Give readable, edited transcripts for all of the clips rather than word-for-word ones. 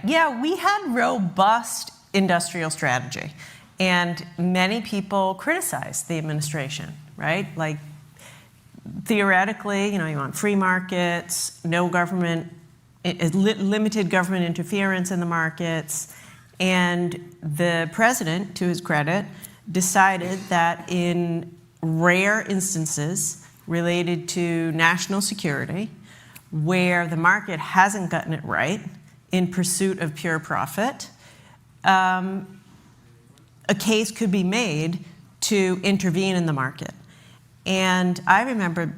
Yeah, we had robust industrial strategy. And many people criticized the administration, right? Like, theoretically, you want free markets, no government, limited government interference in the markets. And the president, to his credit, decided that in rare instances related to national security, where the market hasn't gotten it right in pursuit of pure profit, a case could be made to intervene in the market. And I remember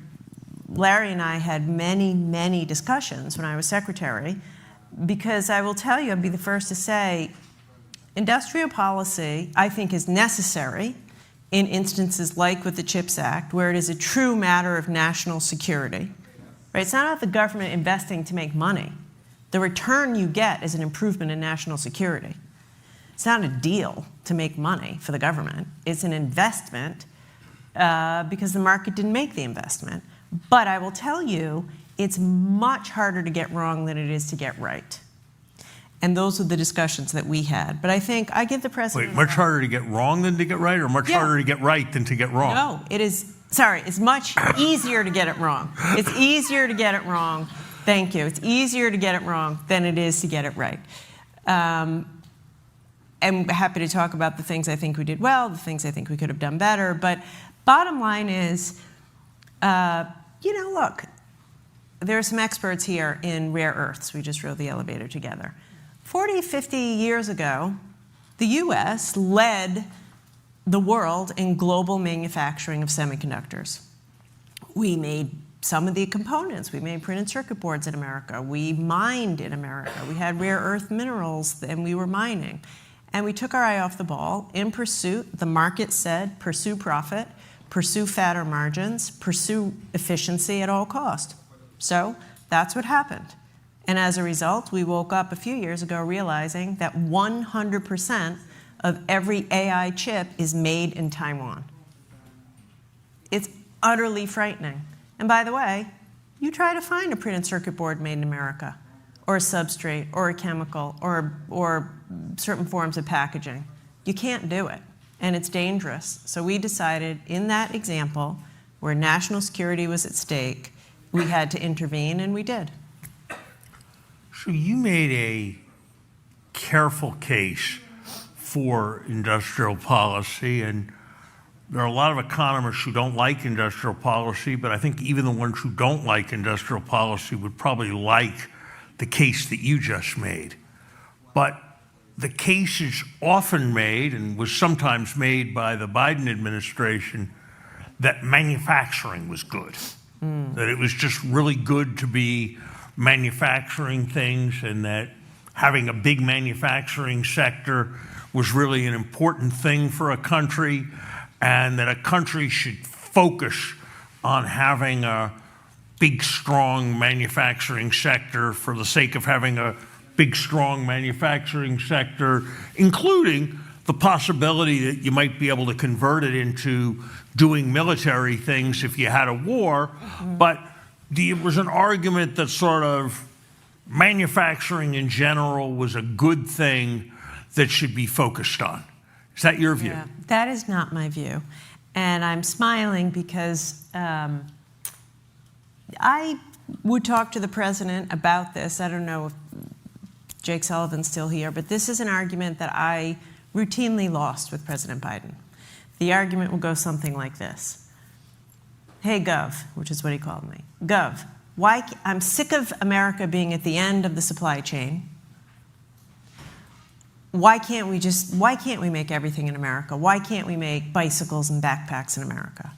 Larry and I had many, many discussions when I was secretary, because I will tell you, I'd be the first to say, industrial policy, I think, is necessary in instances like with the CHIPS Act, where it is a true matter of national security. Right? It's not about the government investing to make money. The return you get is an improvement in national security. It's not a deal to make money for the government. It's an investment because the market didn't make the investment. But I will tell you, it's much harder to get wrong than it is to get right. And those are the discussions that we had. But I think I give the president... Wait, much harder to get wrong than to get right, or much harder to get right than to get wrong? No, it is... Sorry, it's much easier to get it wrong. It's easier to get it wrong. Thank you. It's easier to get it wrong than it is to get it right. I'm happy to talk about the things I think we did well, the things I think we could have done better. But bottom line is, look, there are some experts here in rare earths. We just rode the elevator together. 40, 50 years ago, the US led the world in global manufacturing of semiconductors. We made some of the components. We made printed circuit boards in America. We mined in America. We had rare earth minerals, and we were mining. And we took our eye off the ball in pursuit. The market said, pursue profit, pursue fatter margins, pursue efficiency at all cost. So that's what happened. And as a result, we woke up a few years ago realizing that 100% of every AI chip is made in Taiwan. It's utterly frightening. And by the way, you try to find a printed circuit board made in America, or a substrate, or a chemical, or certain forms of packaging. You can't do it, and it's dangerous. So we decided in that example, where national security was at stake, we had to intervene, and we did. So you made a careful case for industrial policy, and there are a lot of economists who don't like industrial policy, but I think even the ones who don't like industrial policy would probably like the case that you just made. But the case is often made, and was sometimes made by the Biden administration, that manufacturing was good. That it was just really good to be manufacturing things, and that having a big manufacturing sector was really an important thing for a country, and that a country should focus on having a big, strong manufacturing sector for the sake of having a big, strong manufacturing sector, including the possibility that you might be able to convert it into doing military things if you had a war. But there was an argument that sort of manufacturing in general was a good thing that should be focused on. Is that your view? Yeah, that is not my view. And I'm smiling because I would talk to the president about this. I don't know if Jake Sullivan's still here, but this is an argument that I routinely lost with President Biden. The argument will go something like this. Hey, Gov, which is what he called me. Gov, I'm sick of America being at the end of the supply chain. Why can't we make everything in America? Why can't we make bicycles and backpacks in America?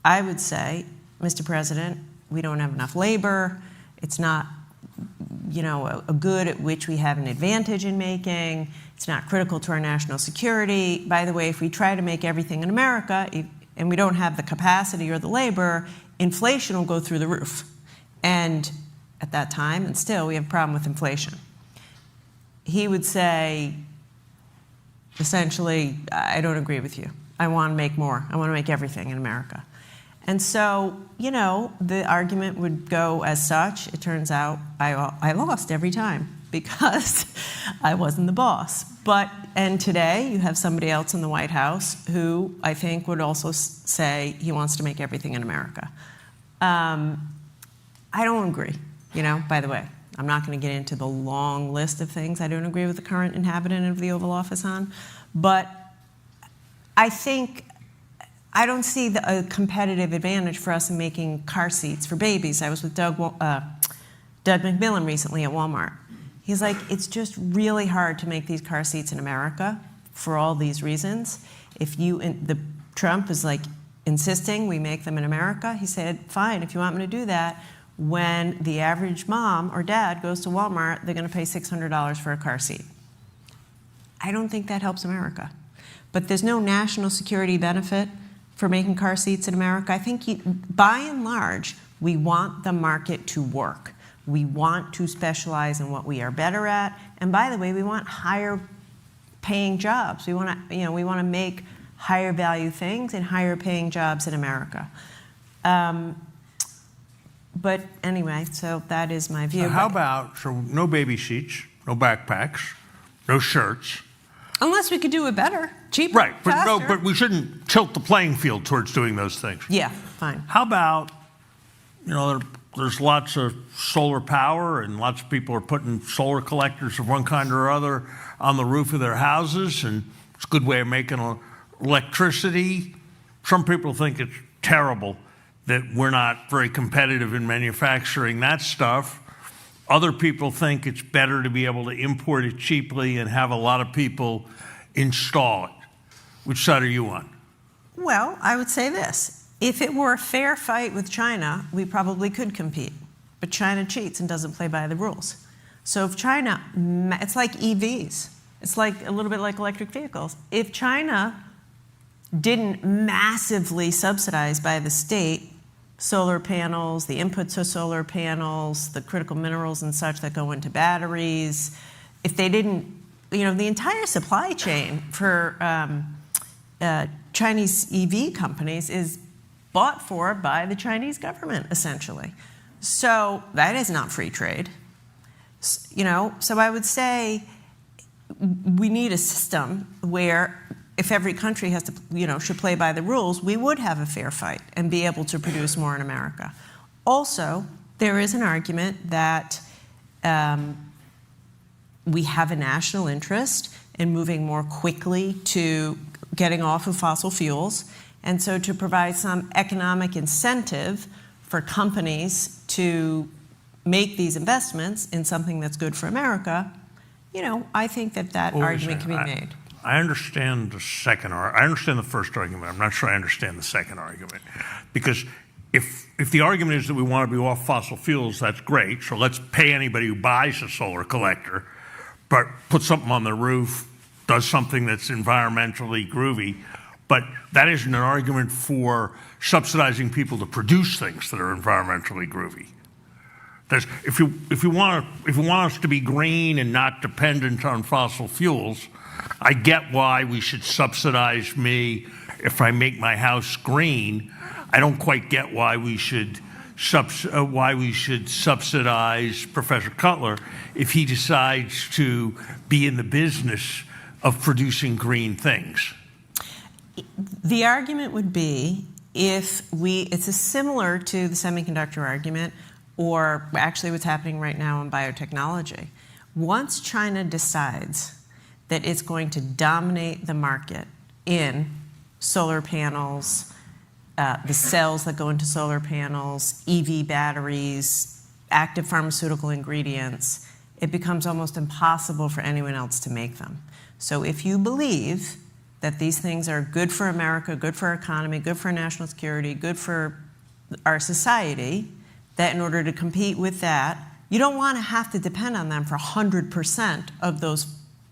I would say, Mr. President, we don't have enough labor. It's not, a good at which we have an advantage in making. It's not critical to our national security. By the way, if we try to make everything in America and we don't have the capacity or the labor, inflation will go through the roof. And at that time, and still, we have a problem with inflation. He would say, essentially, I don't agree with you. I want to make more. I want to make everything in America. And so, the argument would go as such. It turns out I lost every time. because I wasn't the boss. And today you have somebody else in the White House who I think would also say he wants to make everything in America. I don't agree, by the way. I'm not going to get into the long list of things I don't agree with the current inhabitant of the Oval Office on. But I don't see a competitive advantage for us in making car seats for babies. I was with Doug McMillan recently at Walmart. He's like, it's just really hard to make these car seats in America for all these reasons. Trump is like insisting we make them in America. He said, fine, if you want me to do that, when the average mom or dad goes to Walmart, they're going to pay $600 for a car seat. I don't think that helps America. But there's no national security benefit for making car seats in America. I think by and large, we want the market to work. We want to specialize in what we are better at. And by the way, we want higher paying jobs. We want to make higher value things and higher paying jobs in America. But anyway, so that is my view. So how about no baby seats, no backpacks, no shirts? Unless we could do it better, cheaper, right? But faster. but we shouldn't tilt the playing field towards doing those things. Yeah, fine. How about there's lots of solar power and lots of people are putting solar collectors of one kind or other on the roof of their houses, and it's a good way of making electricity. Some people think it's terrible that we're not very competitive in manufacturing that stuff. Other people think it's better to be able to import it cheaply and have a lot of people install it. Which side are you on? Well, I would say this. If it were a fair fight with China, we probably could compete. But China cheats and doesn't play by the rules. So if China, it's like EVs. It's like a little bit like electric vehicles. If China didn't massively subsidize by the state solar panels, the inputs to solar panels, the critical minerals and such that go into batteries, if they didn't, the entire supply chain for Chinese EV companies is bought for by the Chinese government, essentially. So that is not free trade. So I would say we need a system where if every country has to, should play by the rules, we would have a fair fight and be able to produce more in America. Also, there is an argument that we have a national interest in moving more quickly to getting off of fossil fuels. And so to provide some economic incentive for companies to make these investments in something that's good for America, I think that argument can be made. I understand the second argument. I understand the first argument. I'm not sure I understand the second argument. Because if the argument is that we want to be off fossil fuels, that's great. So let's pay anybody who buys a solar collector, but put something on the roof, does something that's environmentally groovy. But that isn't an argument for subsidizing people to produce things that are environmentally groovy. If you want us to be green and not dependent on fossil fuels, I get why we should subsidize me if I make my house green. I don't quite get why we should subsidize Professor Cutler if he decides to be in the business of producing green things. The argument would be it's similar to the semiconductor argument, or actually what's happening right now in biotechnology. Once China decides that it's going to dominate the market in solar panels, the cells that go into solar panels, EV batteries, active pharmaceutical ingredients, it becomes almost impossible for anyone else to make them. So if you believe that these things are good for America, good for our economy, good for national security, good for our society, that in order to compete with that, you don't want to have to depend on them for 100% of those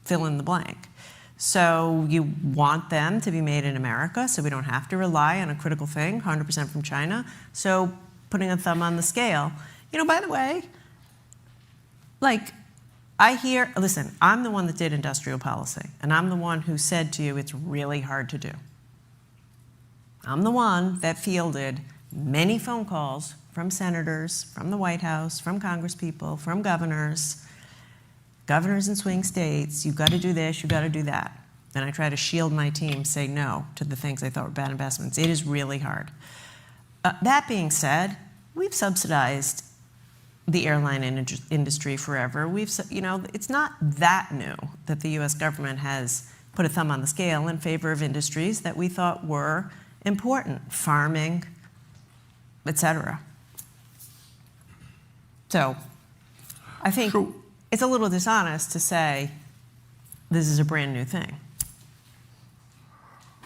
fill in the blank. So you want them to be made in America, so we don't have to rely on a critical thing, 100% from China. So putting a thumb on the scale. By the way, listen, I'm the one that did industrial policy, and I'm the one who said to you it's really hard to do. I'm the one that fielded many phone calls from senators, from the White House, from congresspeople, from governors, governors in swing states, you've got to do this, you've got to do that. And I try to shield my team, say no to the things I thought were bad investments. It is really hard. That being said, we've subsidized the airline industry forever. It's not that new that the U.S. government has put a thumb on the scale in favor of industries that we thought were important, farming, et cetera. So I think it's a little dishonest to say this is a brand new thing.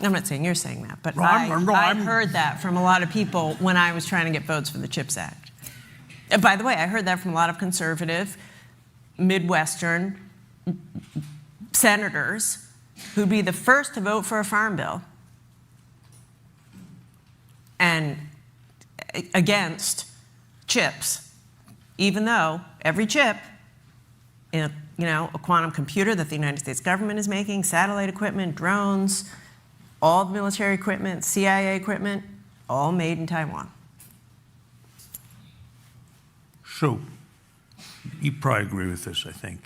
I'm not saying you're saying that, but I heard that from a lot of people when I was trying to get votes for the CHIPS Act. And by the way, I heard that from a lot of conservative, Midwestern senators who'd be the first to vote for a farm bill and against chips, even though every chip in a quantum computer that the United States government is making, satellite equipment, drones, all the military equipment, CIA equipment, all made in Taiwan. So, you probably agree with this, I think.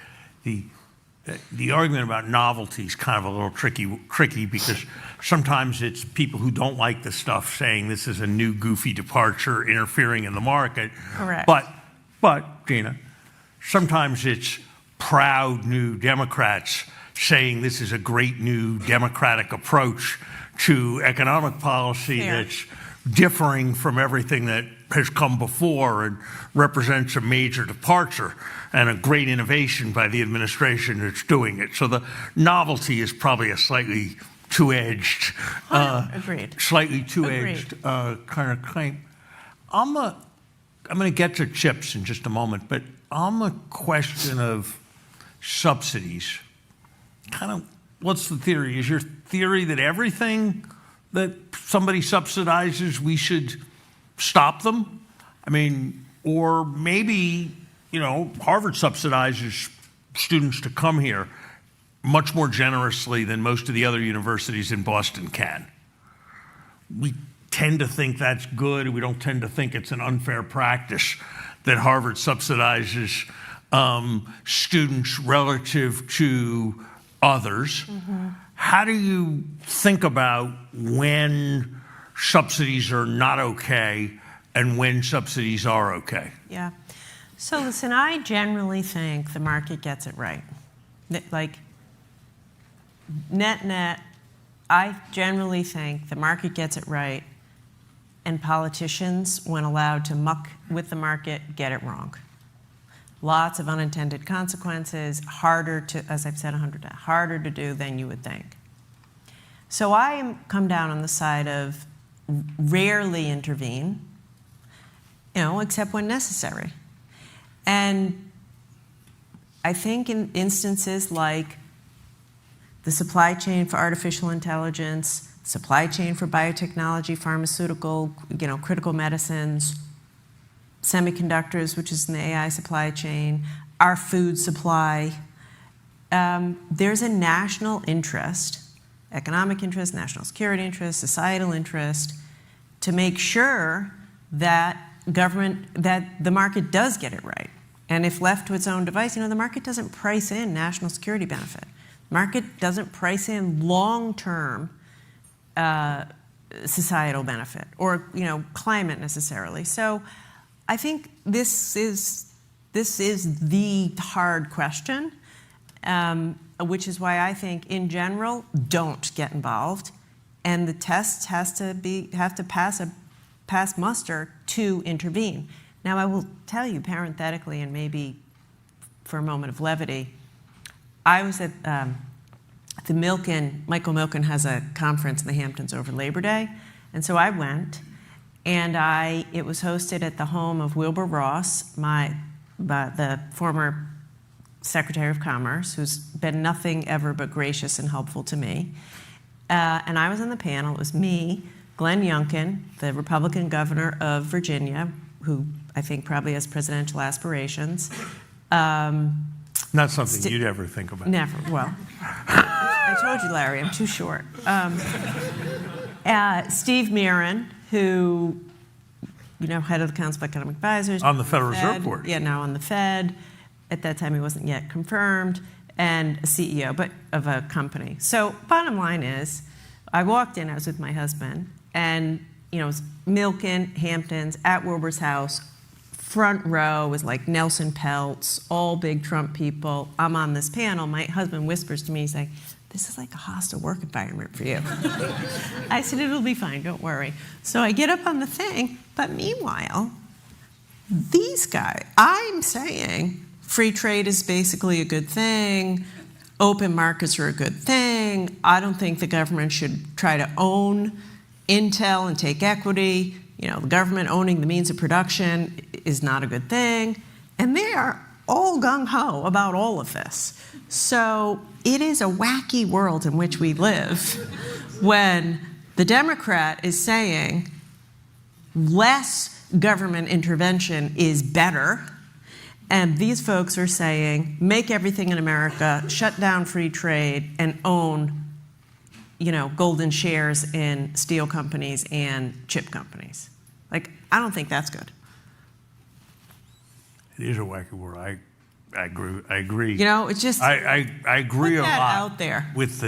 The argument about novelty is kind of a little tricky because sometimes it's people who don't like the stuff saying this is a new goofy departure interfering in the market. Correct. But Gina, sometimes it's proud new Democrats saying this is a great new democratic approach to economic policy that's differing from everything that has come before and represents a major departure and a great innovation by the administration that's doing it. So the novelty is probably a slightly two-edged, slightly two-edged kind of claim. I'm going to get to chips in just a moment, but on the question of subsidies, kind of what's the theory? Is your theory that everything that somebody subsidizes, we should stop them? I mean, or maybe, Harvard subsidizes students to come here much more generously than most of the other universities in Boston can. We tend to think that's good. We don't tend to think it's an unfair practice that Harvard subsidizes students relative to others. Mm-hmm. How do you think about when subsidies are not okay and when subsidies are okay? Yeah. So listen, I generally think the market gets it right. Like, net, I generally think the market gets it right, and politicians, when allowed to muck with the market, get it wrong. Lots of unintended consequences, harder to, as I've said 100 times, harder to do than you would think. So I come down on the side of rarely intervene, except when necessary. And I think in instances like the supply chain for artificial intelligence, supply chain for biotechnology, pharmaceutical, critical medicines, semiconductors, which is in the AI supply chain, our food supply, there's a national interest, economic interest, national security interest, societal interest, to make sure that the market does get it right. And if left to its own device, the market doesn't price in national security benefit. The market doesn't price in long-term societal benefit or, climate necessarily. So I think this is the hard question, which is why I think, in general, don't get involved, and the tests have to pass muster to intervene. Now, I will tell you parenthetically, and maybe for a moment of levity, I was at the Michael Milken has a conference in the Hamptons over Labor Day, and so I went, and it was hosted at the home of Wilbur Ross, the former Secretary of Commerce, who's been nothing ever but gracious and helpful to me. And I was on the panel. It was me, Glenn Youngkin, the Republican governor of Virginia, who I think probably has presidential aspirations. Not something you'd ever think about. Never. Well, I told you, Larry, I'm too short. Steve Mirren, who, head of the Council of Economic Advisors. On the Federal Reserve Board. Yeah, now on the Fed. At that time, he wasn't yet confirmed, and a CEO of a company. So bottom line is, I walked in, I was with my husband, and it was Milken, Hamptons, at Wilbur's house, front row was like Nelson Peltz, all big Trump people. I'm on this panel. My husband whispers to me, he's like, this is like a hostile work environment for you. I said, it'll be fine, don't worry. So I get up on the thing, but meanwhile, these guys, I'm saying free trade is basically a good thing. Open markets are a good thing. I don't think the government should try to own Intel and take equity. The government owning the means of production is not a good thing. And they are all gung-ho about all of this. So it is a wacky world in which we live when the Democrat is saying less government intervention is better, and these folks are saying make everything in America, shut down free trade, and own golden shares in steel companies and chip companies. Like, I don't think that's good. It is a wacky world. I agree. It's just I agree put a that lot out there with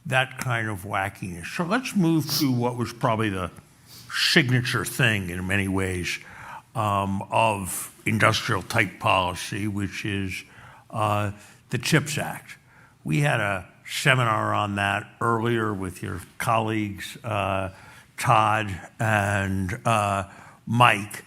that kind of wackiness. So let's move to what was probably the signature thing in many ways of industrial type policy, which is the CHIPS Act. We had a seminar on that earlier with your colleagues, Todd and Mike,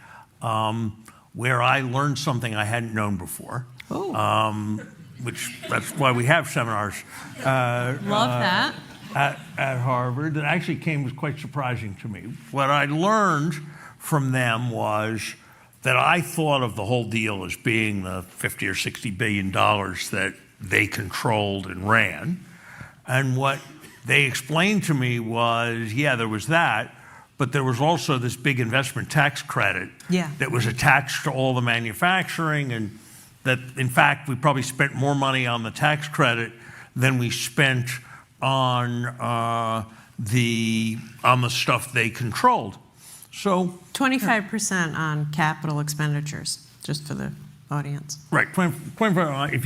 where I learned something I hadn't known before. That's why we have seminars. Love that. At Harvard, that actually was quite surprising to me. What I learned from them was that I thought of the whole deal as being the $50 or $60 billion that they controlled and ran. And what they explained to me was, yeah, there was that, but there was also this big investment tax credit that was attached to all the manufacturing, and that, in fact, we probably spent more money on the tax credit than we spent on the stuff they controlled. So 25% on capital expenditures, just for the audience. Right, 25% if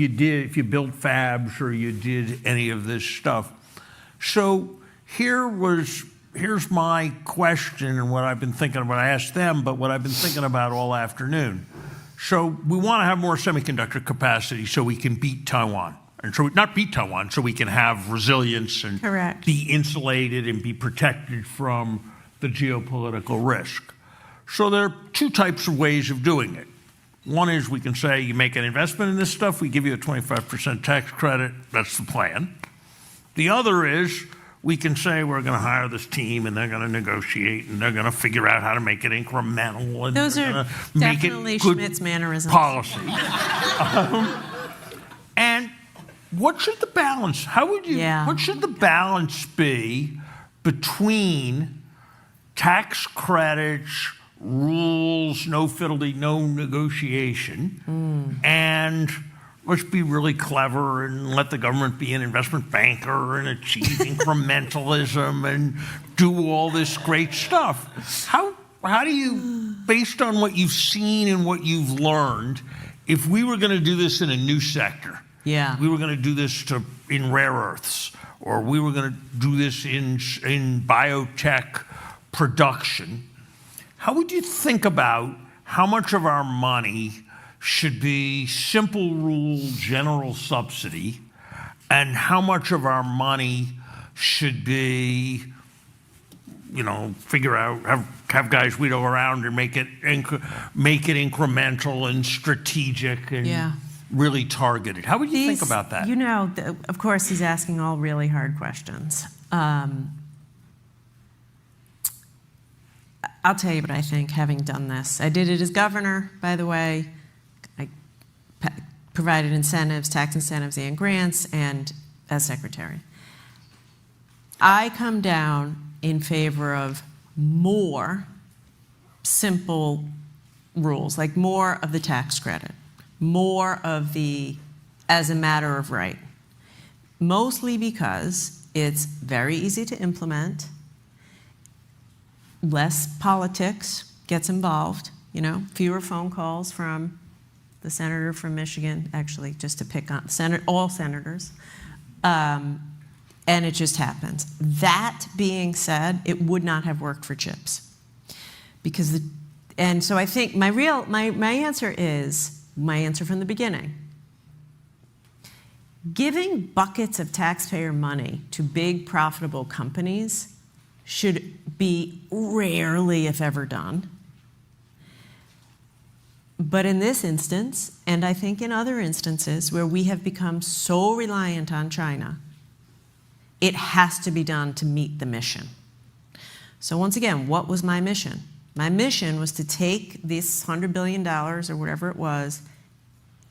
you built fabs or you did any of this stuff. So here's my question and what I've been thinking about. I asked them, but what I've been thinking about all afternoon. So we want to have more semiconductor capacity so we can beat Taiwan. And so not beat Taiwan, so we can have resilience and be insulated and be protected from the geopolitical risk. So there are two types of ways of doing it. One is we can say you make an investment in this stuff, we give you a 25% tax credit, that's the plan. The other is we can say we're going to hire this team and they're going to negotiate and they're going to figure out how to make it incremental and those they're are make definitely it good Schmidt's mannerisms. Policy. And what should the balance? What should the balance be between tax credits, rules, no fidelity, no negotiation, and let's be really clever and let the government be an investment banker and achieve incrementalism and do all this great stuff? How do you, based on what you've seen and what you've learned, if we were going to do this in a new sector, we were going to do this in rare earths, or we were going to do this in biotech production, how would you think about how much of our money should be simple rule, general subsidy, and how much of our money should be, figure out, have guys wheedle around and make it incremental and strategic and really targeted? How would you think about that? Of course, he's asking all really hard questions. I'll tell you what I think, having done this. I did it as governor, by the way. I provided incentives, tax incentives and grants, and as secretary. I come down in favor of more simple rules, like more of the tax credit, more of the as a matter of right, mostly because it's very easy to implement, less politics gets involved, fewer phone calls from the senator from Michigan, actually, just to pick on all senators. And it just happens. That being said, it would not have worked for chips. And so I think my answer is my answer from the beginning. Giving buckets of taxpayer money to big, profitable companies should be rarely, if ever, done. But in this instance, and I think in other instances where we have become so reliant on China, it has to be done to meet the mission. So once again, what was my mission? My mission was to take this $100 billion or whatever it was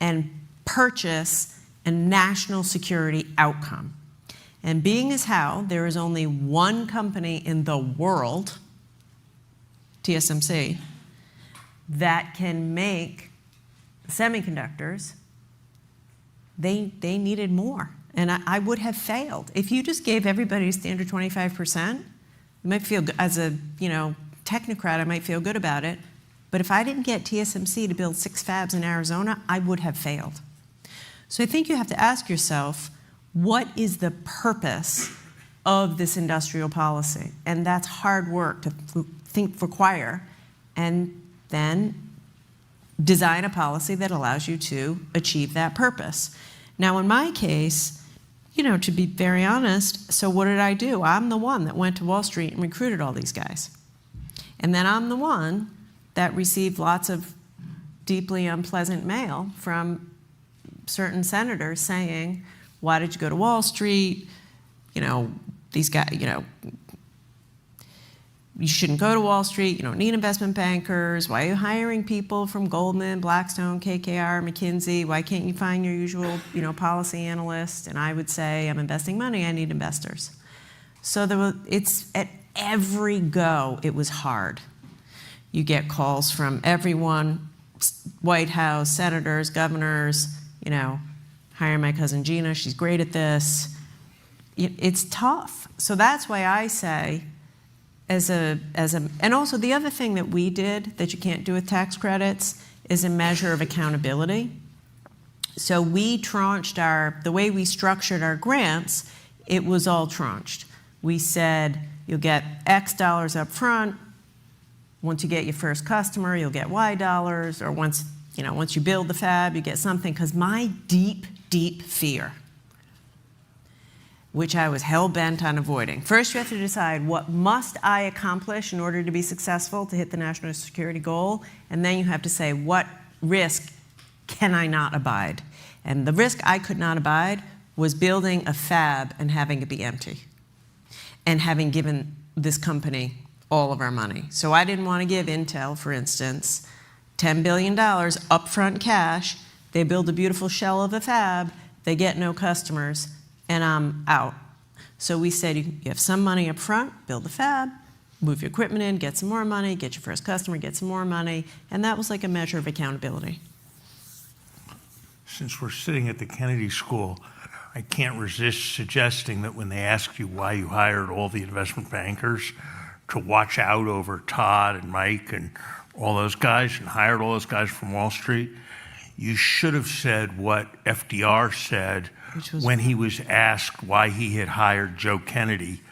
and purchase a national security outcome. And being as how there is only one company in the world, TSMC, that can make semiconductors, they needed more. And I would have failed. If you just gave everybody a standard 25%, you might feel, as a technocrat, I might feel good about it. But if I didn't get TSMC to build 6 fabs in Arizona, I would have failed. So I think you have to ask yourself, what is the purpose of this industrial policy? And that's hard work to require, and then design a policy that allows you to achieve that purpose. Now, in my case, to be very honest, so what did I do? I'm the one that went to Wall Street and recruited all these guys. And then I'm the one that received lots of deeply unpleasant mail from certain senators saying, why did you go to Wall Street? These guys, you shouldn't go to Wall Street. You don't need investment bankers. Why are you hiring people from Goldman, Blackstone, KKR, McKinsey? Why can't you find your usual, policy analyst? And I would say, I'm investing money. I need investors. So it's at every go, it was hard. You get calls from everyone, White House, senators, governors, hire my cousin Gina, she's great at this. It's tough. So that's why I say, and also the other thing that we did that you can't do with tax credits is a measure of accountability. So we tranched the way we structured our grants, it was all tranched. We said, you'll get X dollars up front. Once you get your first customer, you'll get Y dollars, or once you build the fab, you get something. Because my deep, deep fear, which I was hell-bent on avoiding. First, you have to decide, what must I accomplish in order to be successful to hit the national security goal? And then you have to say, what risk can I not abide? And the risk I could not abide was building a fab and having it be empty, and having given this company all of our money. So I didn't want to give Intel, for instance, $10 billion upfront cash. They build a beautiful shell of a fab, they get no customers, and I'm out. So we said, you have some money up front, build the fab, move your equipment in, get some more money, get your first customer, get some more money, and that was like a measure of accountability. Since we're sitting at the Kennedy School, I can't resist suggesting that when they ask you why you hired all the investment bankers to watch out over Todd and Mike and all those guys, and hired all those guys from Wall Street, you should have said what FDR said when he was asked why he had hired Joe Kennedy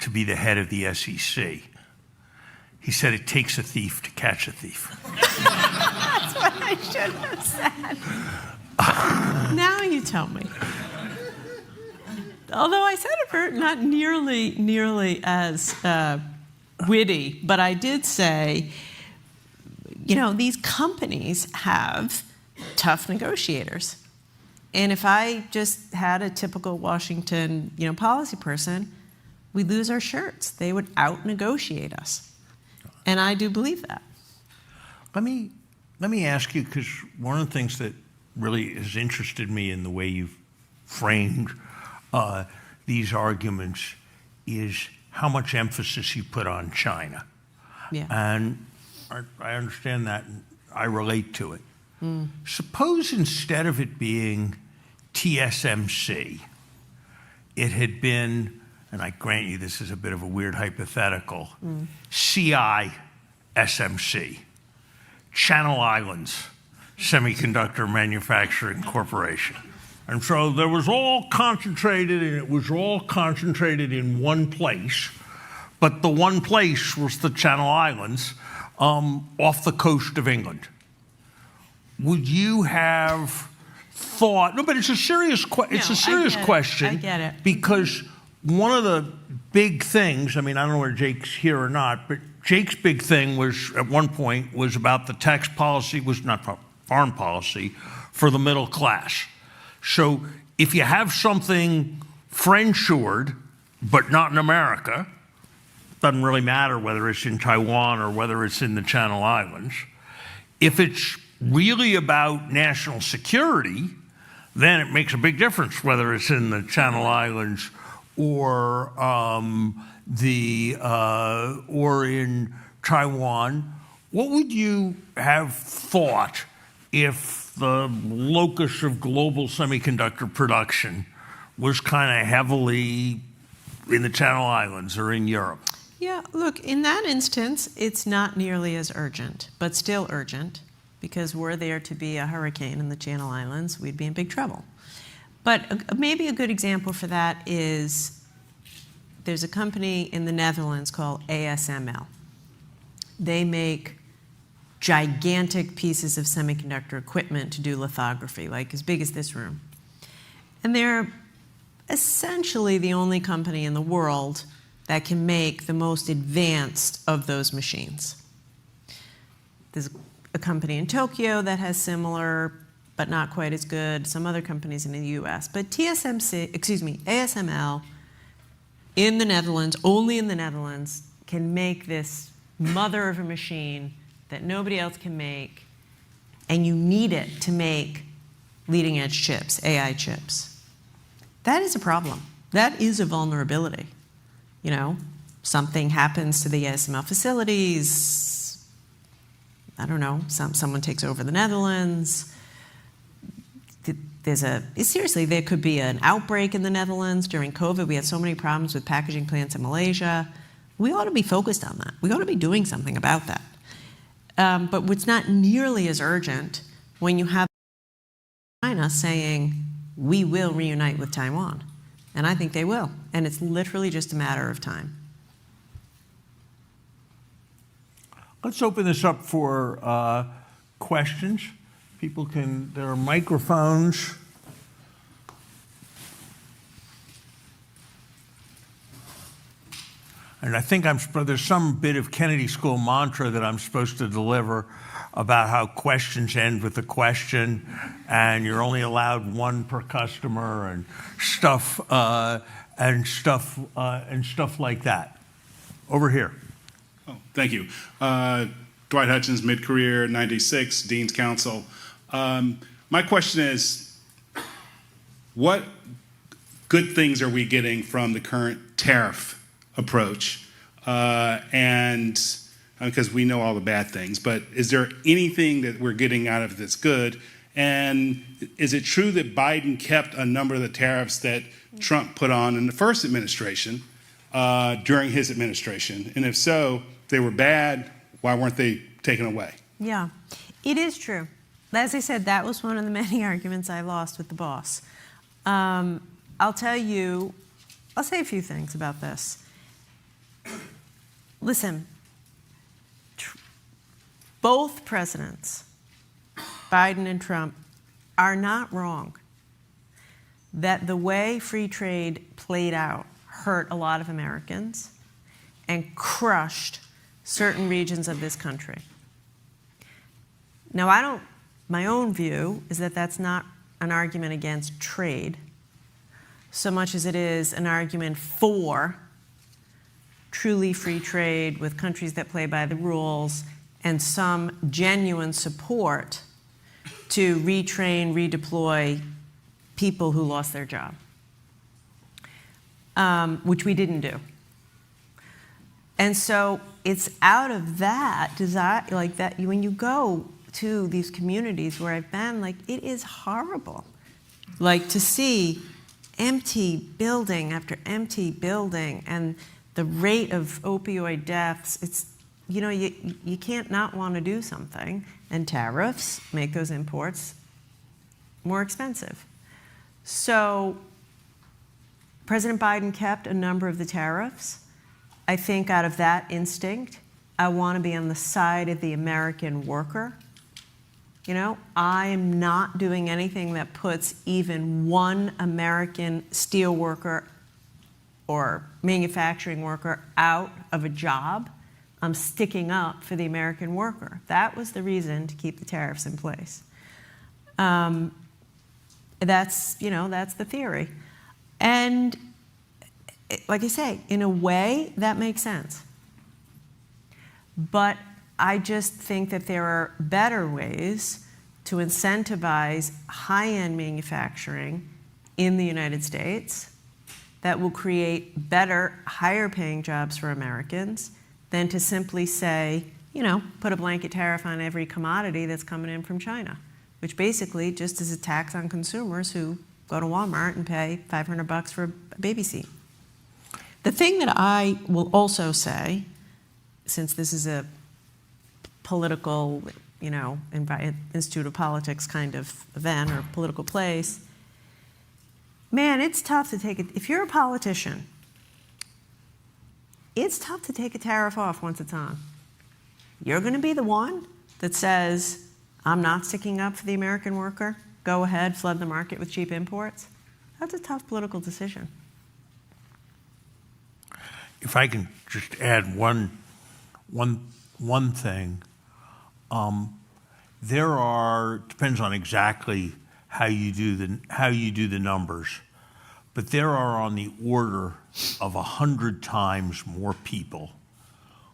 to be the head of the SEC. He said, it takes a thief to catch a thief. That's what I should have said. Now you tell me. Although I said it not nearly as witty, but I did say, these companies have tough negotiators. And if I just had a typical Washington, policy person, we'd lose our shirts. They would out-negotiate us. And I do believe that. Let me ask you, because one of the things that really has interested me in the way you've framed these arguments is how much emphasis you put on China. Yeah. And I understand that, and I relate to it. Suppose instead of it being TSMC, it had been, and I grant you this is a bit of a weird hypothetical, CI SMC, Channel Islands Semiconductor Manufacturing Corporation. And so there was all concentrated, and it was all concentrated in one place. But the one place was the Channel Islands off the coast of England. Would you have thought? No, but it's a serious question. I get it. Because one of the big things, I mean, I don't know whether Jake's here or not, but Jake's big thing was at one point was about the tax policy, was not foreign policy, for the middle class. So if you have something friendshored, but not in America, doesn't really matter whether it's in Taiwan or whether it's in the Channel Islands. If it's really about national security, then it makes a big difference whether it's in the Channel Islands or in Taiwan. What would you have thought if the locus of global semiconductor production was kind of heavily in the Channel Islands or in Europe? Yeah, look, in that instance, it's not nearly as urgent, but still urgent, because were there to be a hurricane in the Channel Islands, we'd be in big trouble. But maybe a good example for that is there's a company in the Netherlands called ASML. They make gigantic pieces of semiconductor equipment to do lithography, like as big as this room. And they're essentially the only company in the world that can make the most advanced of those machines. There's a company in Tokyo that has similar, but not quite as good, some other companies in the US. But ASML in the Netherlands, only in the Netherlands, can make this mother of a machine that nobody else can make, and you need it to make leading edge chips, AI chips. That is a problem. That is a vulnerability. You know, something happens to the ASML facilities, I don't know, someone takes over the Netherlands. Seriously, there could be an outbreak in the Netherlands. During COVID, we had so many problems with packaging plants in Malaysia. We ought to be focused on that. We ought to be doing something about that. But what's not nearly as urgent when you have China saying, we will reunite with Taiwan. And I think they will. And it's literally just a matter of time. Let's open this up for questions. People can, there are microphones. And I think there's some bit of Kennedy School mantra that I'm supposed to deliver about how questions end with a question, and you're only allowed one per customer, and stuff like that. Over here. Oh, thank you. Dwight Hutchins, mid-career, 96, Dean's Counsel. My question is, what good things are we getting from the current tariff approach? And because we know all the bad things, but is there anything that we're getting out of it that's good? And is it true that Biden kept a number of the tariffs that Trump put on in the first administration during his administration? And if so, if they were bad, why weren't they taken away? Yeah, it is true. As I said, that was one of the many arguments I lost with the boss. I'll say a few things about this. Listen, both presidents, Biden and Trump, are not wrong that the way free trade played out hurt a lot of Americans and crushed certain regions of this country. Now, my own view is that that's not an argument against trade so much as it is an argument for truly free trade with countries that play by the rules and some genuine support to retrain, redeploy people who lost their job, which we didn't do. And so it's out of that desire, like that, when you go to these communities where I've been, like, it is horrible. Like, to see empty building after empty building and the rate of opioid deaths, it's, you know, you can't not want to do something. and tariffs make those imports more expensive. So President Biden kept a number of the tariffs. I think out of that instinct, I want to be on the side of the American worker. You know, I am not doing anything that puts even one American steel worker or manufacturing worker out of a job. I'm sticking up for the American worker. That was the reason to keep the tariffs in place. That's the theory. And like I say, in a way, that makes sense. But I just think that there are better ways to incentivize high-end manufacturing in the United States that will create better, higher-paying jobs for Americans than to simply say, put a blanket tariff on every commodity that's coming in from China, which basically just is a tax on consumers who go to Walmart and pay $500 for a baby seat. The thing that I will also say, since this is a political, Institute of Politics kind of event or political place, man, it's tough to take it. If you're a politician, it's tough to take a tariff off once it's on. You're going to be the one that says, I'm not sticking up for the American worker. Go ahead, flood the market with cheap imports. That's a tough political decision. If I can just add one thing, depends on exactly how you do the numbers, but there are on the order of 100 times more people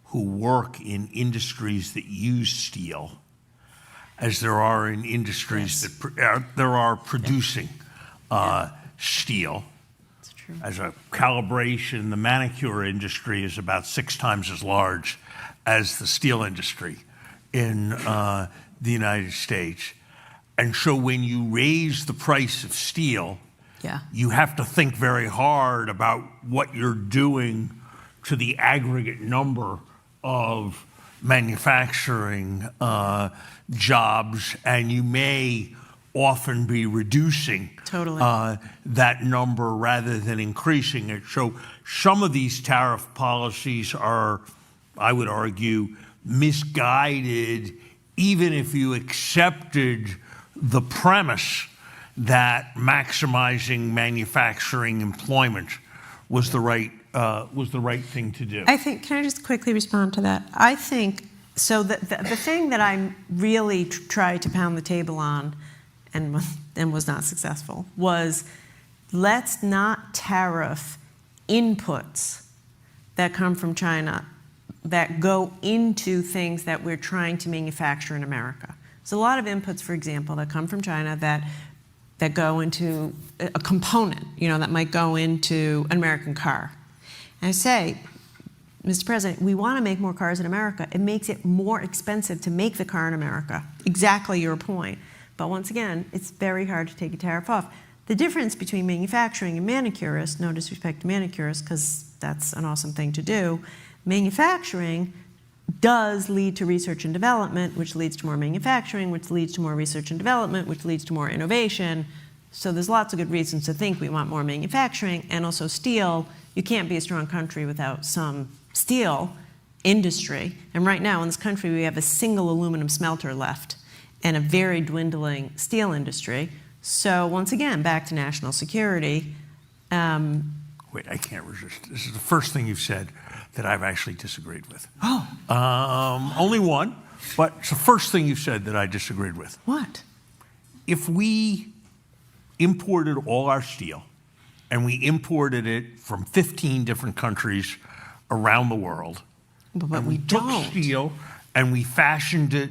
who work in industries that use steel as there are in industries that are producing steel. That's true. As a calibration, the manicure industry is about 6 times as large as the steel industry in the United States. And so when you raise the price of steel, you have to think very hard about what you're doing to the aggregate number of manufacturing jobs, and you may often be reducing that number rather than increasing it. So some of these tariff policies are, I would argue, misguided, even if you accepted the premise that maximizing manufacturing employment was the right thing to do. I think, can I just quickly respond to that? I think, so the thing that I really tried to pound the table on and was not successful was, let's not tariff inputs that come from China that go into things that we're trying to manufacture in America. So a lot of inputs, for example, that come from China that go into a component, that might go into an American car. And I say, Mr. President, we want to make more cars in America. It makes it more expensive to make the car in America. Exactly your point. But once again, it's very hard to take a tariff off. The difference between manufacturing and manicurists, no disrespect to manicurists, because that's an awesome thing to do, manufacturing does lead to research and development, which leads to more manufacturing, which leads to more research and development, which leads to more innovation. So there's lots of good reasons to think we want more manufacturing. And also steel, you can't be a strong country without some steel industry. And right now in this country, we have a single aluminum smelter left and a very dwindling steel industry. So once again, back to national security. Wait, I can't resist. This is the first thing you've said that I've actually disagreed with. Oh. Only one, but it's the first thing you've said that I disagreed with. What? If we imported all our steel, and we imported it from 15 different countries around the world, but we took steel and we fashioned it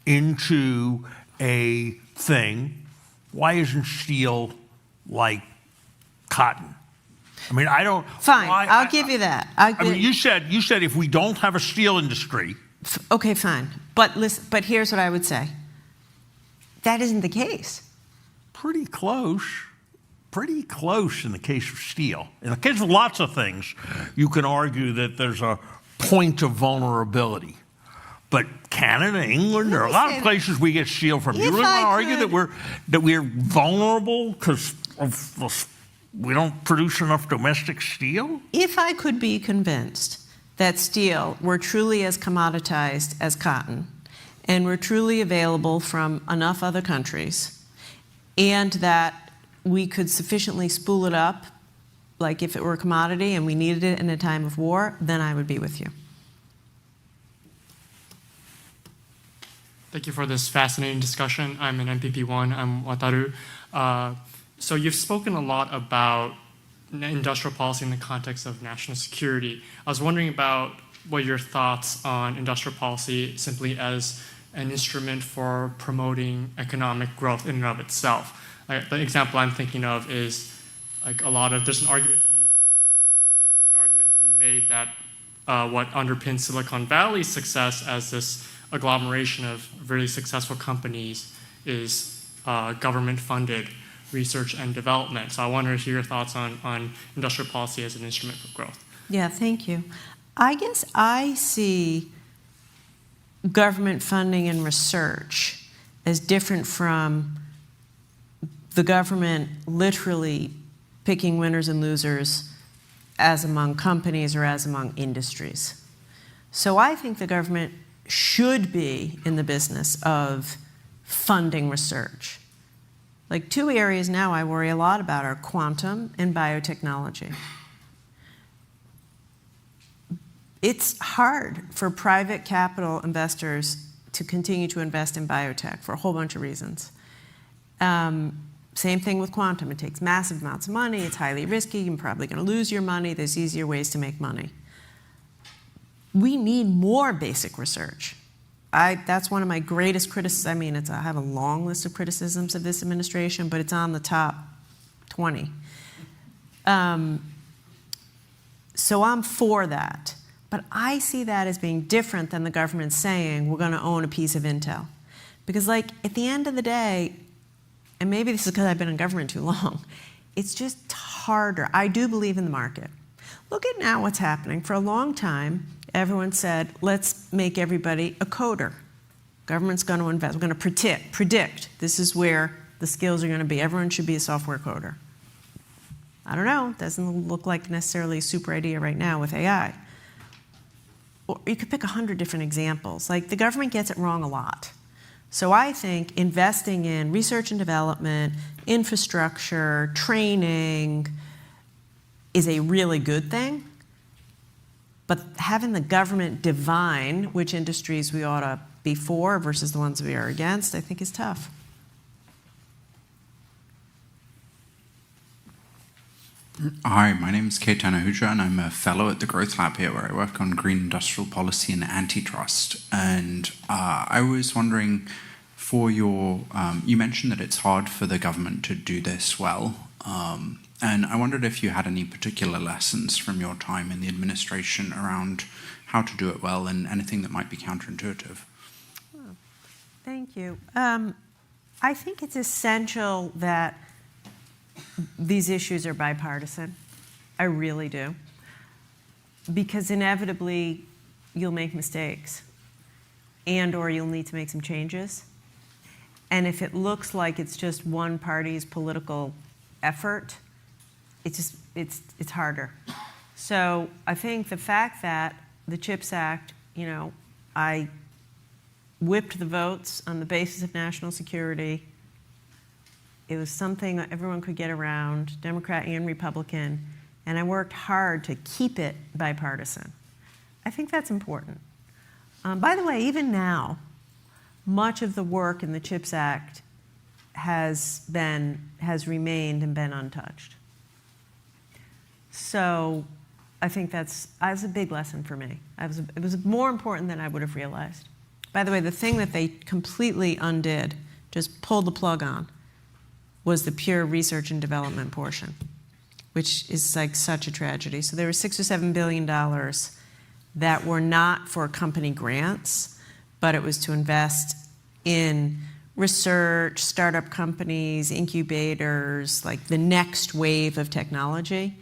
into a thing, why isn't steel like cotton? I mean, I don't. Fine, I'll give you that. I mean, you said if we don't have a steel industry. Okay, fine. But listen. But here's what I would say. That isn't the case. Pretty close. Pretty close in the case of steel. In the case of lots of things, you can argue that there's a point of vulnerability. but Canada, England, there are a lot of places we get steel from. You If really want to I argue that we're vulnerable because we don't produce enough domestic steel? If I could be convinced that steel were truly as commoditized as cotton and were truly available from enough other countries, and that we could sufficiently spool it up, like if it were a commodity and we needed it in a time of war, then I would be with you. Thank you for this fascinating discussion. I'm an MPP1. I'm Wataru. So you've spoken a lot about industrial policy in the context of national security. I was wondering about what your thoughts on industrial policy simply as an instrument for promoting economic growth in and of itself. The example I'm thinking of is like there's an argument to be made that what underpins Silicon Valley's success as this agglomeration of really successful companies is government-funded research and development. So I wanted to hear your thoughts on industrial policy as an instrument for growth. Yeah, thank you. I guess I see government funding and research as different from the government literally picking winners and losers as among companies or as among industries. So I think the government should be in the business of funding research. Like 2 areas now I worry a lot about are quantum and biotechnology. It's hard for private capital investors to continue to invest in biotech for a whole bunch of reasons. Same thing with quantum. It takes massive amounts of money. It's highly risky. You're probably going to lose your money. There's easier ways to make money. We need more basic research. That's one of my greatest criticisms. I mean, I have a long list of criticisms of this administration, but it's on the top 20. So I'm for that. But I see that as being different than the government saying we're going to own a piece of Intel. Because like at the end of the day, and maybe this is because I've been in government too long, it's just harder. I do believe in the market. Look at now what's happening. For a long time, everyone said, let's make everybody a coder. Government's going to invest. We're going to predict. This is where the skills are going to be. Everyone should be a software coder. I don't know. Doesn't look like necessarily a super idea right now with AI. Or you could pick 100 different examples. Like the government gets it wrong a lot. So I think investing in research and development, infrastructure, training is a really good thing. But having the government divine which industries we ought to be for versus the ones we are against, I think is tough. Hi, my name is Ketan Ahuja, and I'm a fellow at the Growth Lab here, where I work on green industrial policy and antitrust. And I was wondering, for your, you mentioned that it's hard for the government to do this well. And I wondered if you had any particular lessons from your time in the administration around how to do it well and anything that might be counterintuitive. Oh, thank you. I think it's essential that these issues are bipartisan. I really do. Because inevitably, you'll make mistakes or you'll need to make some changes. And if it looks like it's just one party's political effort, it's harder. So I think the fact that the CHIPS Act, I whipped the votes on the basis of national security. It was something that everyone could get around, Democrat and Republican, and I worked hard to keep it bipartisan. I think that's important. By the way, even now, much of the work in the CHIPS Act has remained and been untouched. So I think that's a big lesson for me. It was more important than I would have realized. By the way, the thing that they completely undid, just pulled the plug on, was the pure research and development portion, which is like such a tragedy. So there were $6 or $7 billion that were not for company grants, but it was to invest in research, startup companies, incubators, like the next wave of technology.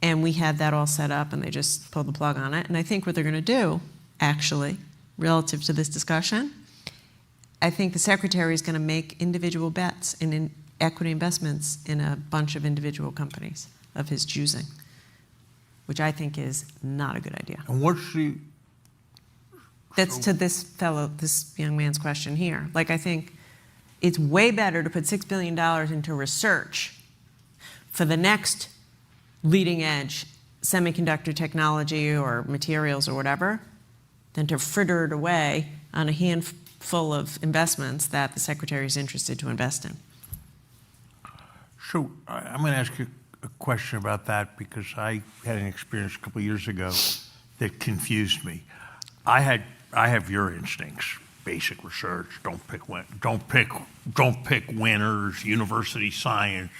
And we had that all set up, and they just pulled the plug on it. And I think what they're going to do, actually, relative to this discussion. I think the Secretary is going to make individual bets in equity investments in a bunch of individual companies of his choosing, which I think is not a good idea. And what's the... That's to this young man's question here. Like, I think it's way better to put $6 billion into research for the next leading edge semiconductor technology or materials or whatever than to fritter it away on a handful of investments that the Secretary is interested to invest in. So I'm going to ask you a question about that because I had an experience a couple of years ago that confused me. I have your instincts, basic research, don't pick winners, university science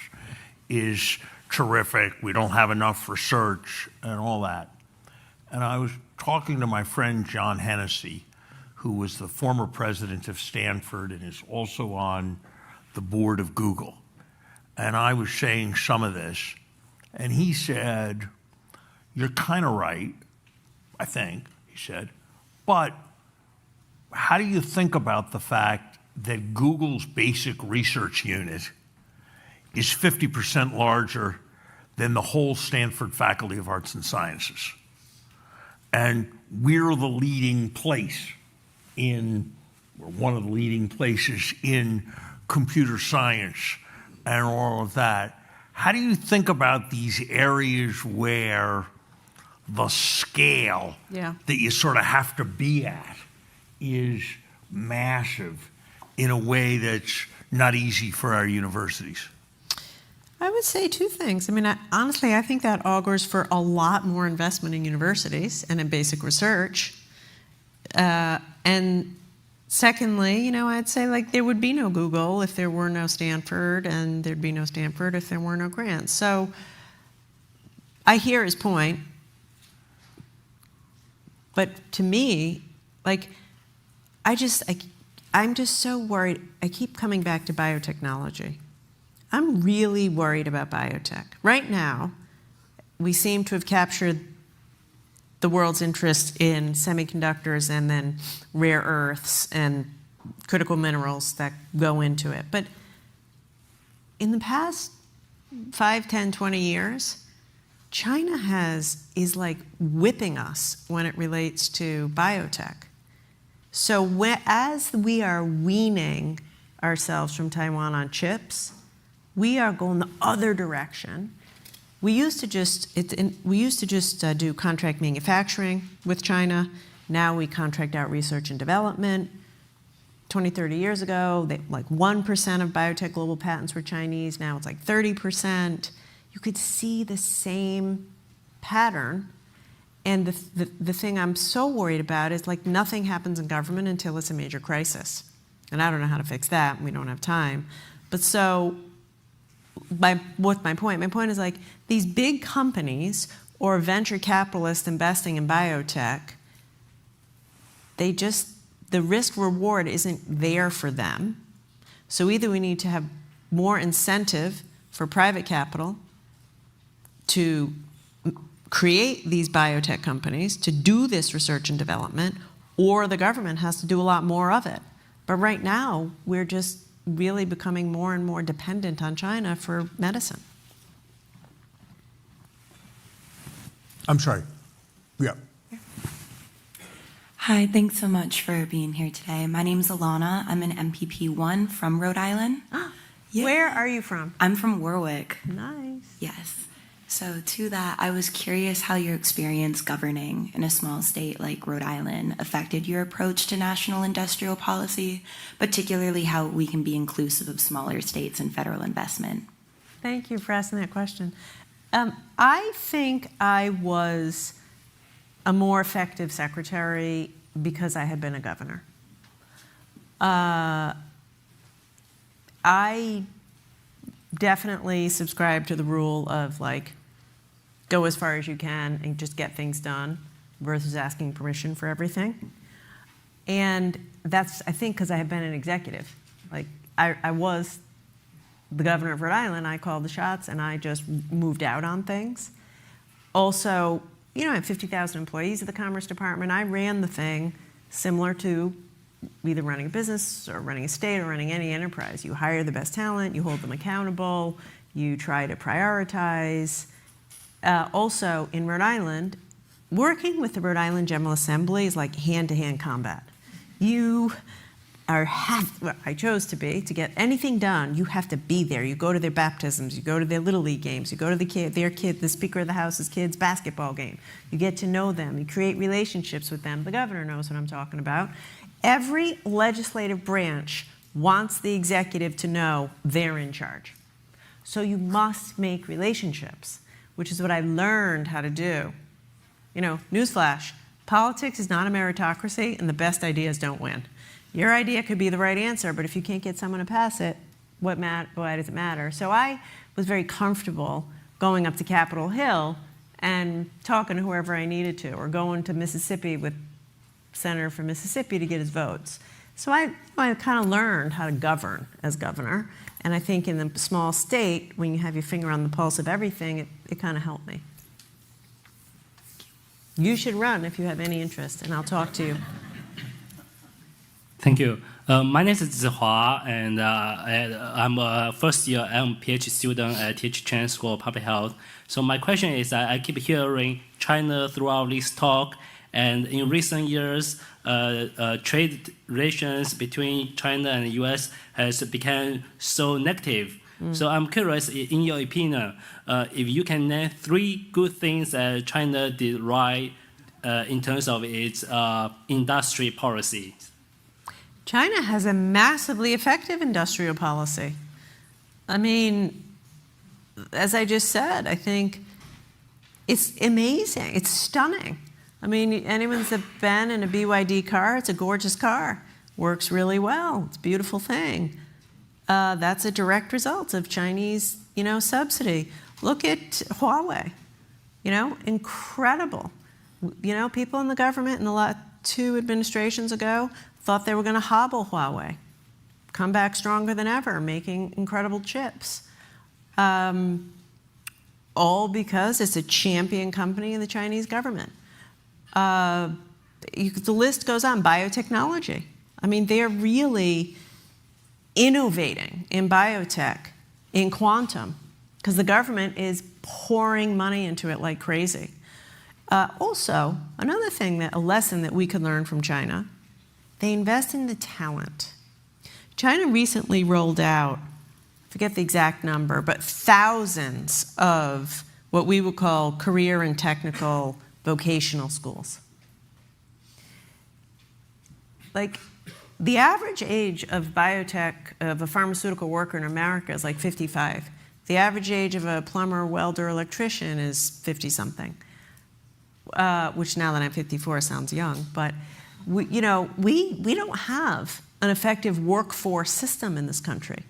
is terrific, we don't have enough research and all that. And I was talking to my friend John Hennessy, who was the former president of Stanford and is also on the board of Google. And I was saying some of this, and he said, you're kind of right, I think, he said, but how do you think about the fact that Google's basic research unit is 50% larger than the whole Stanford Faculty of Arts and Sciences? And we're the leading place in, or one of the leading places in computer science and all of that. How do you think about these areas where the scale that you sort of have to be at is massive in a way that's not easy for our universities? I would say two things. I mean, honestly, I think that augurs for a lot more investment in universities and in basic research. And secondly, you know, I'd say like there would be no Google if there were no Stanford, and there'd be no Stanford if there were no grants. So I hear his point. But to me, like, I'm just so worried. I keep coming back to biotechnology. I'm really worried about biotech. Right now, we seem to have captured the world's interest in semiconductors and then rare earths and critical minerals that go into it. But in the past 5, 10, 20 years, China is like whipping us when it relates to biotech. So as we are weaning ourselves from Taiwan on chips, we are going the other direction. We used to just do contract manufacturing with China. Now we contract out research and development. 20, 30 years ago, like 1% of biotech global patents were Chinese. Now it's like 30%. You could see the same pattern. And the thing I'm so worried about is like nothing happens in government until it's a major crisis. And I don't know how to fix that. We don't have time. But so what's my point? My point is like these big companies or venture capitalists investing in biotech, the risk reward isn't there for them. So either we need to have more incentive for private capital to create these biotech companies, to do this research and development, or the government has to do a lot more of it. But right now, we're just really becoming more and more dependent on China for medicine. I'm sorry. Yeah. Hi, thanks so much for being here today. My name's Alana. I'm an MPP1 from Rhode Island. Yeah. Where are you from? I'm from Warwick. Nice. Yes. So to that, I was curious how your experience governing in a small state like Rhode Island affected your approach to national industrial policy, particularly how we can be inclusive of smaller states and federal investment. Thank you for asking that question. I think I was a more effective secretary because I had been a governor. I definitely subscribe to the rule of like, go as far as you can and just get things done versus asking permission for everything. And that's, I think, because I have been an executive. Like, I was the governor of Rhode Island, I called the shots, and I just moved out on things. Also, you know, I have 50,000 employees at the Commerce Department. I ran the thing similar to either running a business or running a state or running any enterprise. You hire the best talent, you hold them accountable, you try to prioritize. Also, in Rhode Island, working with the Rhode Island General Assembly is like hand-to-hand combat. You I chose to get anything done, you have to be there. You go to their baptisms, you go to their Little League games, you go to the Speaker of the House's kids' basketball game. You get to know them, you create relationships with them. The governor knows what I'm talking about. Every legislative branch wants the executive to know they're in charge. So you must make relationships, which is what I learned how to do. You know, newsflash, politics is not a meritocracy, and the best ideas don't win. Your idea could be the right answer, but if you can't get someone to pass it, why does it matter? So I was very comfortable going up to Capitol Hill and talking to whoever I needed to, or going to Mississippi with Senator from Mississippi to get his votes. So I kind of learned how to govern as governor, and I think in the small state, when you have your finger on the pulse of everything, it kind of helped me. You should run if you have any interest, and I'll talk to you. Thank you. My name is Zihua, and I'm a first-year PhD student at TH Chan School of Public Health. So my question is, I keep hearing China throughout this talk, and in recent years, trade relations between China and the U.S. has become so negative. So I'm curious, in your opinion, if you can name 3 good things that China did right in terms of its industry policy. China has a massively effective industrial policy. I mean, as I just said, I think it's amazing. It's stunning. I mean, anyone's been in a BYD car, it's a gorgeous car. Works really well. It's a beautiful thing. That's a direct result of Chinese, subsidy. Look at Huawei. Incredible. People in the government in the 2 administrations ago thought they were going to hobble Huawei, come back stronger than ever, making incredible chips. All because it's a champion company in the Chinese government. The list goes on. Biotechnology. I mean, they're really innovating in biotech, in quantum, because the government is pouring money into it like crazy. Also, another thing, a lesson that we could learn from China, they invest in the talent. China recently rolled out, I forget the exact number, but thousands of what we would call career and technical vocational schools. Like, the average age of of a pharmaceutical worker in America is like 55. The average age of a plumber, welder, electrician is 50-something, which now that I'm 54 sounds young, but we don't have an effective workforce system in this country.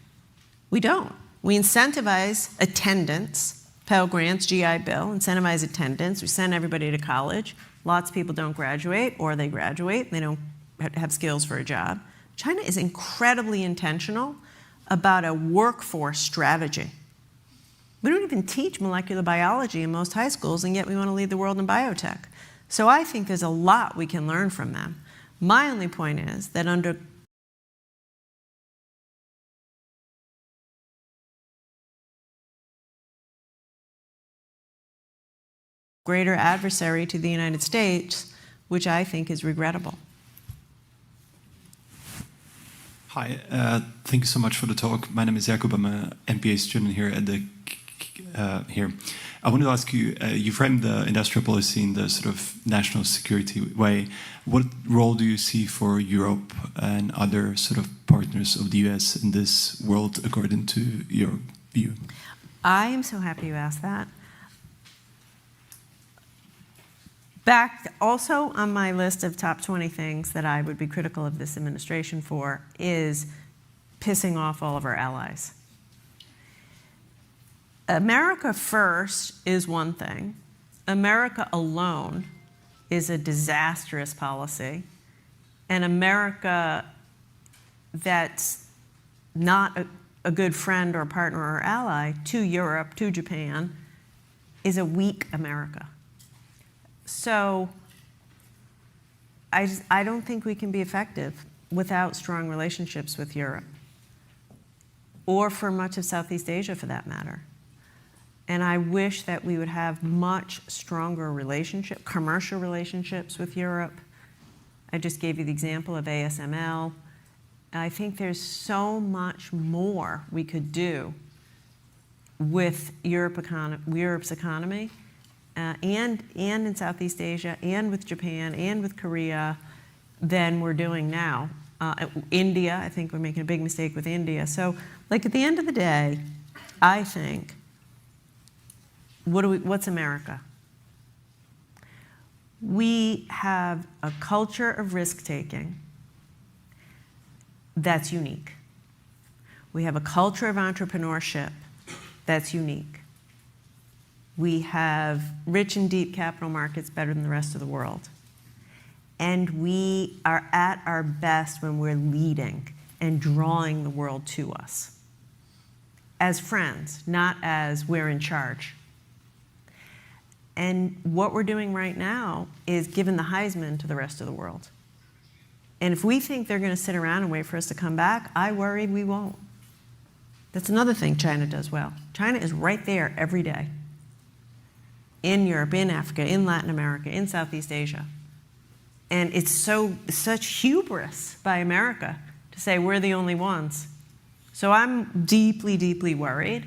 We don't. We incentivize attendance, Pell Grants, GI Bill, incentivize attendance. We send everybody to college. Lots of people don't graduate, or they graduate and they don't have skills for a job. China is incredibly intentional about a workforce strategy. We don't even teach molecular biology in most high schools, and yet we want to lead the world in biotech. So I think there's a lot we can learn from them. My only point is that under greater adversary to the United States, which I think is regrettable. Hi, thank you so much for the talk. My name is Jakub. I'm an MBA student here at the here. I wanted to ask you, you framed the industrial policy in the sort of national security way. What role do you see for Europe and other sort of partners of the US in this world, according to your view? I am so happy you asked that. Back also on my list of top 20 things that I would be critical of this administration for is pissing off all of our allies. America first is one thing. America alone is a disastrous policy. And America that's not a good friend or partner or ally to Europe, to Japan, is a weak America. So I don't think we can be effective without strong relationships with Europe, or for much of Southeast Asia for that matter. And I wish that we would have much stronger commercial relationships with Europe. I just gave you the example of ASML. I think there's so much more we could do with Europe's economy, and in Southeast Asia, and with Japan, and with Korea, than we're doing now. India, I think we're making a big mistake with India. So, like, at the end of the day, I think, what's America? We have a culture of risk-taking that's unique. We have a culture of entrepreneurship that's unique. We have rich and deep capital markets better than the rest of the world. And we are at our best when we're leading and drawing the world to us as friends, not as we're in charge. And what we're doing right now is giving the Heisman to the rest of the world. And if we think they're going to sit around and wait for us to come back, I worry we won't. That's another thing China does well. China is right there every day. In Europe, in Africa, in Latin America, in Southeast Asia. And it's such hubris by America to say we're the only ones. So I'm deeply, deeply worried.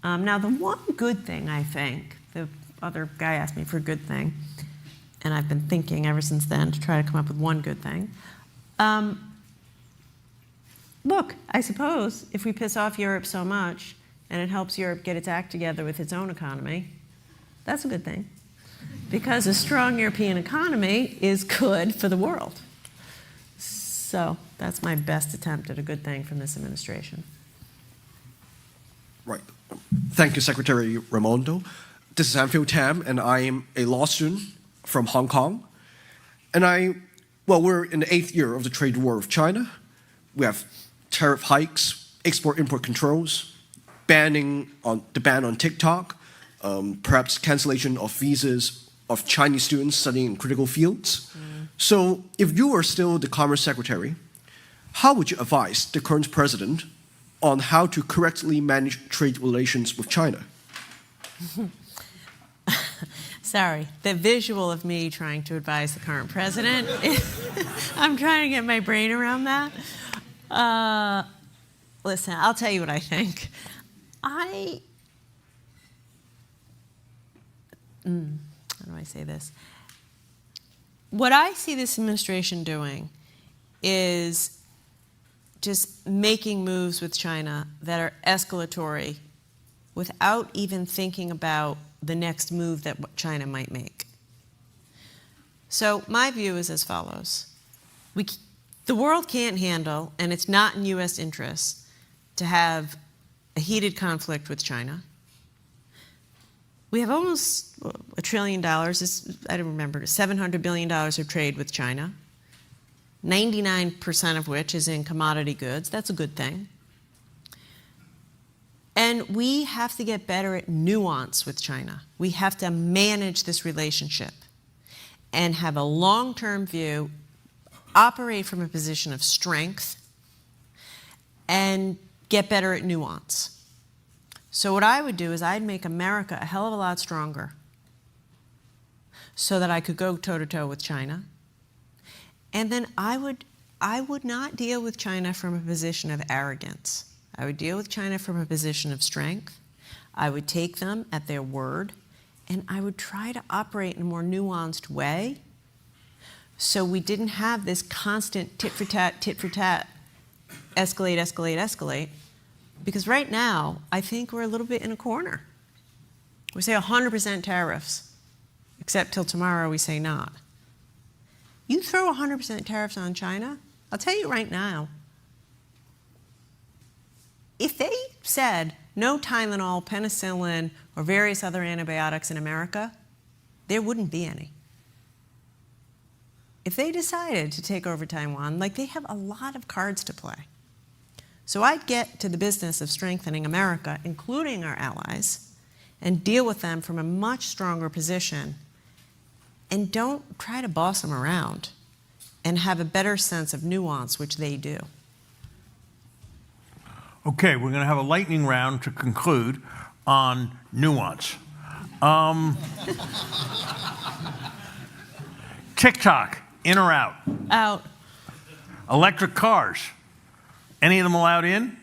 Now, the one good thing, I think, the other guy asked me for a good thing, and I've been thinking ever since then to try to come up with one good thing. Look, I suppose if we piss off Europe so much and it helps Europe get its act together with its own economy, that's a good thing. Because a strong European economy is good for the world. So that's my best attempt at a good thing from this administration. Right. Thank you, Secretary Raimondo. This is Anfield Tam, and I am a law student from Hong Kong. And we're in the 8th year of the trade war with China. We have tariff hikes, export-import controls, the ban on TikTok, perhaps cancellation of visas of Chinese students studying in critical fields. So if you were still the Commerce Secretary, how would you advise the current president on how to correctly manage trade relations with China? Sorry, the visual of me trying to advise the current president, I'm trying to get my brain around that. Listen, I'll tell you what I think. How do I say this? What I see this administration doing is just making moves with China that are escalatory without even thinking about the next move that China might make. So my view is as follows. The world can't handle, and it's not in U.S. interest, to have a heated conflict with China. We have almost $1 trillion, I don't remember, $700 billion of trade with China, 99% of which is in commodity goods. That's a good thing. And we have to get better at nuance with China. We have to manage this relationship and have a long-term view, operate from a position of strength, and get better at nuance. So what I would do is I'd make America a hell of a lot stronger so that I could go toe-to-toe with China. And then I would not deal with China from a position of arrogance. I would deal with China from a position of strength. I would take them at their word, and I would try to operate in a more nuanced way so we didn't have this constant tit-for-tat, escalate, escalate, escalate. Because right now, I think we're a little bit in a corner. We say 100% tariffs, except till tomorrow we say not. You throw 100% tariffs on China, I'll tell you right now, if they said no Tylenol, penicillin, or various other antibiotics in America, there wouldn't be any. If they decided to take over Taiwan, like, they have a lot of cards to play. So I'd get to the business of strengthening America, including our allies, and deal with them from a much stronger position. And don't try to boss them around. and have a better sense of nuance, which they do. Okay, we're going to have a lightning round to conclude on nuance. TikTok, in or out? Out. Electric cars, any of them allowed in?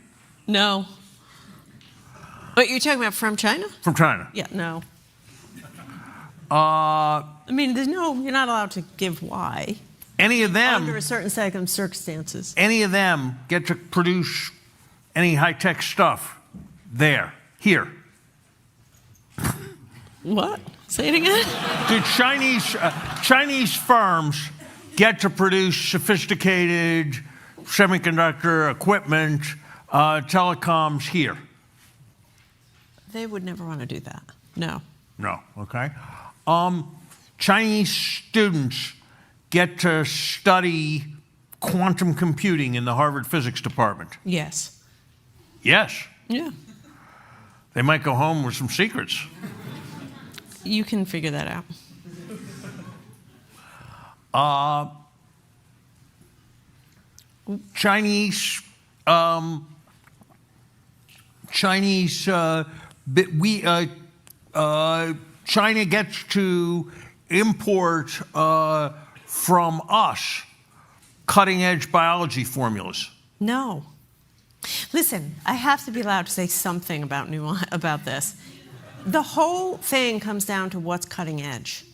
No. But you're talking about from China? From China. Yeah, no. I mean, you're not allowed to give why. Any of them, Under a certain set of circumstances. any of them get to produce any high-tech stuff here? What? Say it again? Do Chinese firms get to produce sophisticated semiconductor equipment, telecoms here? They would never want to do that. No. No, okay. Chinese students get to study quantum computing in the Harvard Physics Department? Yes. Yes. Yeah. They might go home with some secrets. You can figure that out. China gets to import from us cutting-edge biology formulas. No. Listen, I have to be allowed to say something about this. The whole thing comes down to what's cutting edge.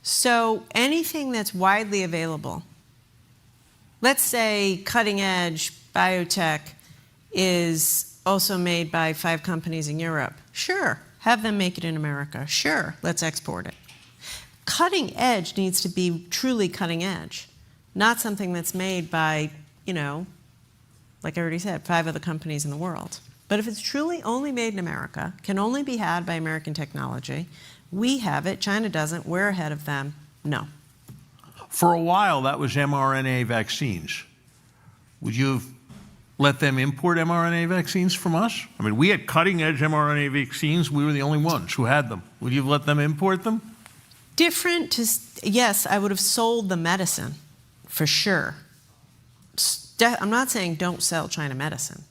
So anything that's widely available, let's say cutting edge biotech is also made by 5 companies in Europe. Sure, have them make it in America. Sure, let's export it. Cutting edge needs to be truly cutting edge, not something that's made by, like I already said, 5 other companies in the world. But if it's truly only made in America, can only be had by American technology, we have it, China doesn't, we're ahead of them, no. For a while, that was mRNA vaccines. Would you have let them import mRNA vaccines from us? I mean, we had cutting-edge mRNA vaccines. We were the only ones who had them. Would you have let them import them? Yes, I would have sold the medicine, for sure. I'm not saying don't sell China medicine,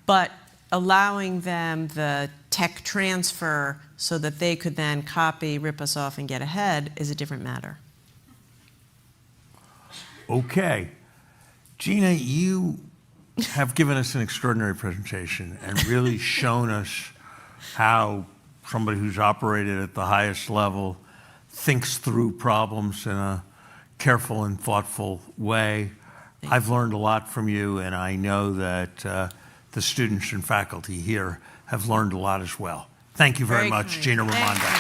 but allowing them the tech transfer so that they could then copy, rip us off, and get ahead is a different matter. Okay. Gina, you have given us an extraordinary presentation and really shown us how somebody who's operated at the highest level thinks through problems in a careful and thoughtful way. I've learned a lot from you, and I know that the students and faculty here have learned a lot as well. Thank you very much, kind. Gina Thank Raimondo. you.